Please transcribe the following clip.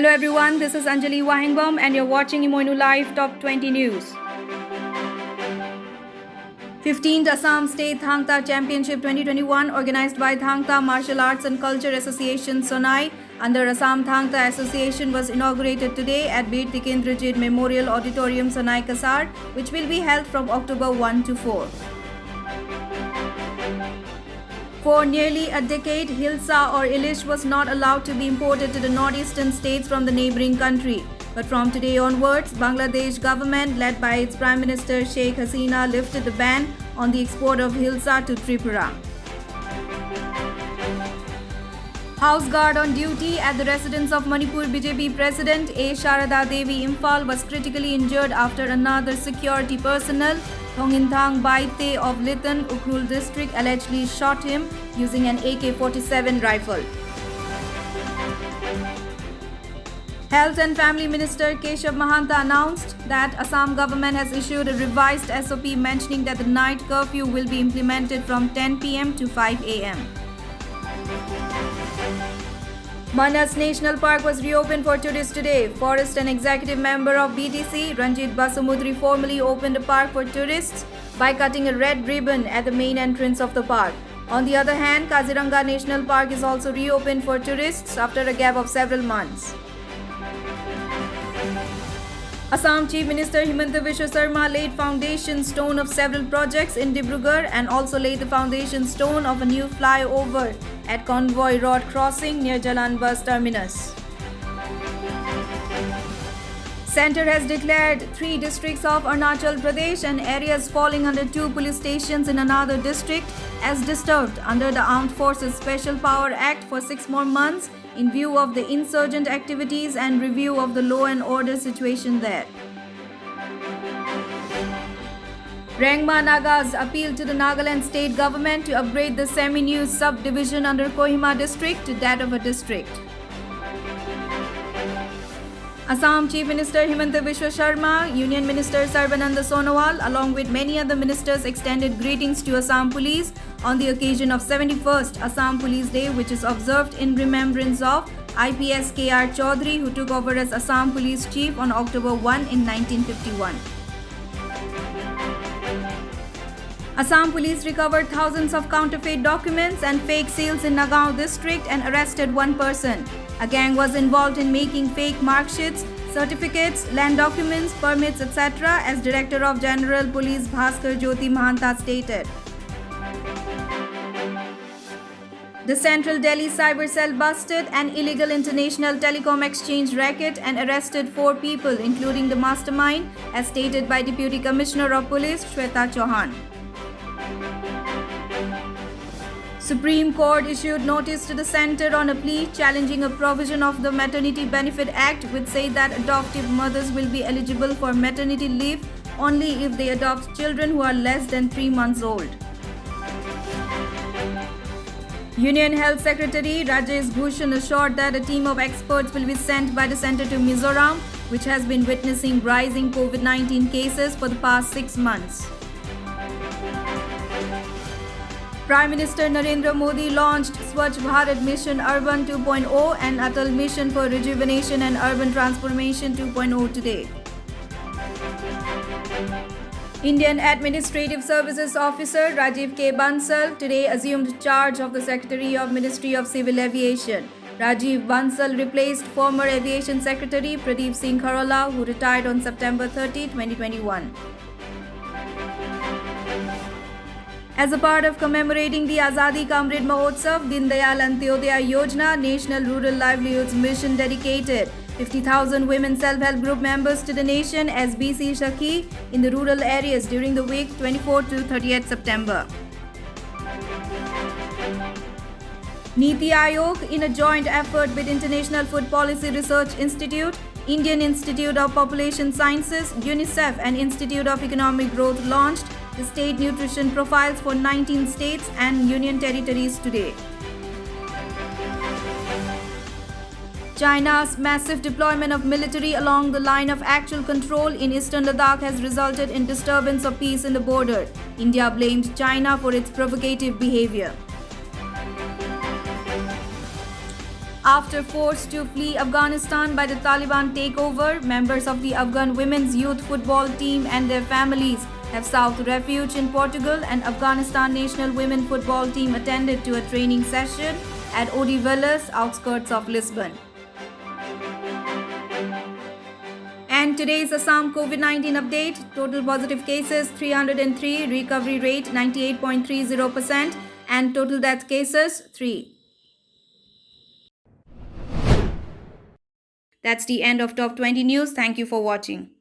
Hello everyone, this is Anjali Wahingbom and you're watching Imoinu Live Top 20 News. 15th Assam State Thangta Championship 2021 organized by Thangta Martial Arts and Culture Association Sonai under Assam Thangta Association was inaugurated today at Bir Tikendrajit Memorial Auditorium Sonai Kasar, which will be held from October 1 to 4. For nearly a decade, Hilsa or Ilish was not allowed to be imported to the northeastern states from the neighboring country. But from today onwards, Bangladesh government led by its Prime Minister Sheikh Hasina lifted the ban on the export of Hilsa to Tripura. House guard on duty at the residence of Manipur BJP President A. Sharada Devi Imphal was critically injured after another security personnel, Thongintang Baite of Litan, Ukhrul district, allegedly shot him using an AK-47 rifle. Health and Family Minister Keshav Mahanta announced that Assam government has issued a revised SOP mentioning that the night curfew will be implemented from 10 p.m. to 5 a.m. Manas National Park was reopened for tourists today. Forest and Executive Member of BTC, Ranjit Basumudri, formally opened the park for tourists by cutting a red ribbon at the main entrance of the park. On the other hand, Kaziranga National Park is also reopened for tourists after a gap of several months. Assam Chief Minister Himanta Biswa Sarma laid foundation stone of several projects in Dibrugarh and also laid the foundation stone of a new flyover at Convoy Road crossing near Jalan Bus Terminus. Centre has declared 3 districts of Arunachal Pradesh and areas falling under 2 police stations in another district as disturbed under the Armed Forces Special Power Act for 6 more months in view of the insurgent activities and review of the law and order situation there. Rengma Nagas appealed to the Nagaland state government to upgrade the semi-new subdivision under Kohima district to that of a district. Assam Chief Minister Himanta Biswa Sarma, Union Minister Sarbananda Sonowal, along with many other ministers extended greetings to Assam Police on the occasion of 71st Assam Police Day, which is observed in remembrance of IPS K.R. Chaudhary, who took over as Assam Police Chief on October 1 in 1951. Assam Police recovered thousands of counterfeit documents and fake seals in Nagaon district and arrested 1 person. A gang was involved in making fake marksheets, certificates, land documents, permits, etc., as Director of General Police Bhaskar Jyoti Mahanta stated. The Central Delhi Cyber Cell busted an illegal international telecom exchange racket and arrested 4 people, including the mastermind, as stated by Deputy Commissioner of Police Shweta Chauhan. Supreme Court issued notice to the centre on a plea challenging a provision of the Maternity Benefit Act which said that adoptive mothers will be eligible for maternity leave only if they adopt children who are less than 3 months old. Union Health Secretary Rajesh Bhushan assured that a team of experts will be sent by the centre to Mizoram, which has been witnessing rising COVID-19 cases for the past 6 months. Prime Minister Narendra Modi launched Swachh Bharat Mission Urban 2.0 and Atal Mission for Rejuvenation and Urban Transformation 2.0 today. Indian Administrative Services Officer Rajiv K. Bansal today assumed charge of the Secretary of Ministry of Civil Aviation. Rajiv Bansal replaced former Aviation Secretary Pradeep Singh Kharola, who retired on September 30, 2021. As a part of commemorating the Azadi Ka Amrit Mahotsav, Din Dayal Antyodaya Yojana, National Rural Livelihoods Mission dedicated 50,000 women self-help group members to the nation as BC Shakhi in the rural areas during the week 24 to 30th September. Niti Aayog, in a joint effort with International Food Policy Research Institute, Indian Institute of Population Sciences, UNICEF and Institute of Economic Growth launched the state nutrition profiles for 19 states and union territories today. China's massive deployment of military along the line of actual control in eastern Ladakh has resulted in disturbance of peace in the border. India blamed China for its provocative behavior. After forced to flee Afghanistan by the Taliban takeover, members of the Afghan women's youth football team and their families have sought refuge in Portugal, and Afghanistan national women football team attended to a training session at Odivelas, outskirts of Lisbon. And today's Assam COVID-19 update. Total positive cases 303, recovery rate 98.30%, and total death cases 3. That's the end of Top 20 News. Thank you for watching.